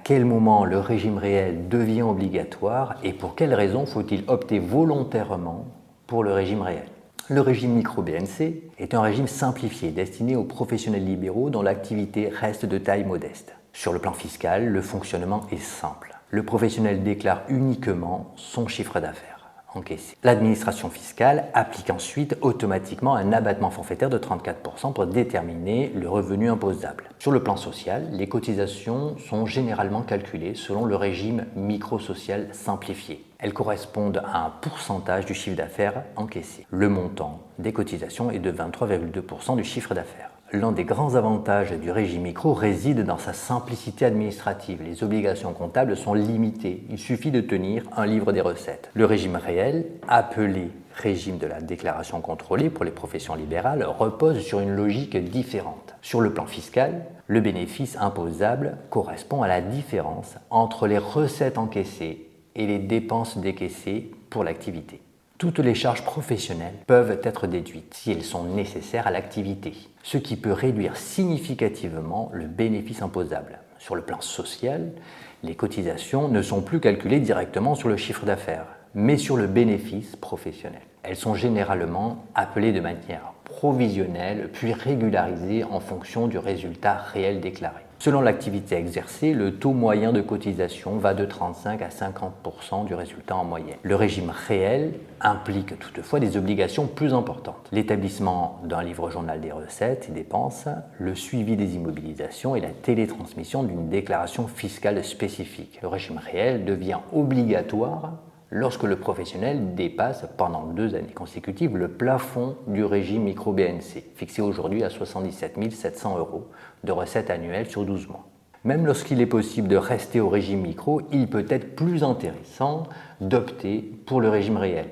quel moment le régime réel devient obligatoire et pour quelles raisons faut-il opter volontairement pour le régime réel? Le régime micro-BNC est un régime simplifié destiné aux professionnels libéraux dont l'activité reste de taille modeste. Sur le plan fiscal, le fonctionnement est simple. Le professionnel déclare uniquement son chiffre d'affaires encaissé. L'administration fiscale applique ensuite automatiquement un abattement forfaitaire de 34% pour déterminer le revenu imposable. Sur le plan social, les cotisations sont généralement calculées selon le régime micro-social simplifié. Elles correspondent à un pourcentage du chiffre d'affaires encaissé. Le montant des cotisations est de 23,2% du chiffre d'affaires. L'un des grands avantages du régime micro réside dans sa simplicité administrative. Les obligations comptables sont limitées. Il suffit de tenir un livre des recettes. Le régime réel, appelé régime de la déclaration contrôlée pour les professions libérales, repose sur une logique différente. Sur le plan fiscal, le bénéfice imposable correspond à la différence entre les recettes encaissées et les dépenses décaissées pour l'activité. Toutes les charges professionnelles peuvent être déduites si elles sont nécessaires à l'activité, ce qui peut réduire significativement le bénéfice imposable. Sur le plan social, les cotisations ne sont plus calculées directement sur le chiffre d'affaires, mais sur le bénéfice professionnel. Elles sont généralement appelées de manière provisionnelle, puis régularisées en fonction du résultat réel déclaré. Selon l'activité exercée, le taux moyen de cotisation va de 35 à 50% du résultat en moyenne. Le régime réel implique toutefois des obligations plus importantes. L'établissement d'un livre journal des recettes et dépenses, le suivi des immobilisations et la télétransmission d'une déclaration fiscale spécifique. Le régime réel devient obligatoire lorsque le professionnel dépasse pendant 2 années consécutives le plafond du régime micro-BNC, fixé aujourd'hui à 77 700 € de recettes annuelles sur 12 mois. Même lorsqu'il est possible de rester au régime micro, il peut être plus intéressant d'opter pour le régime réel.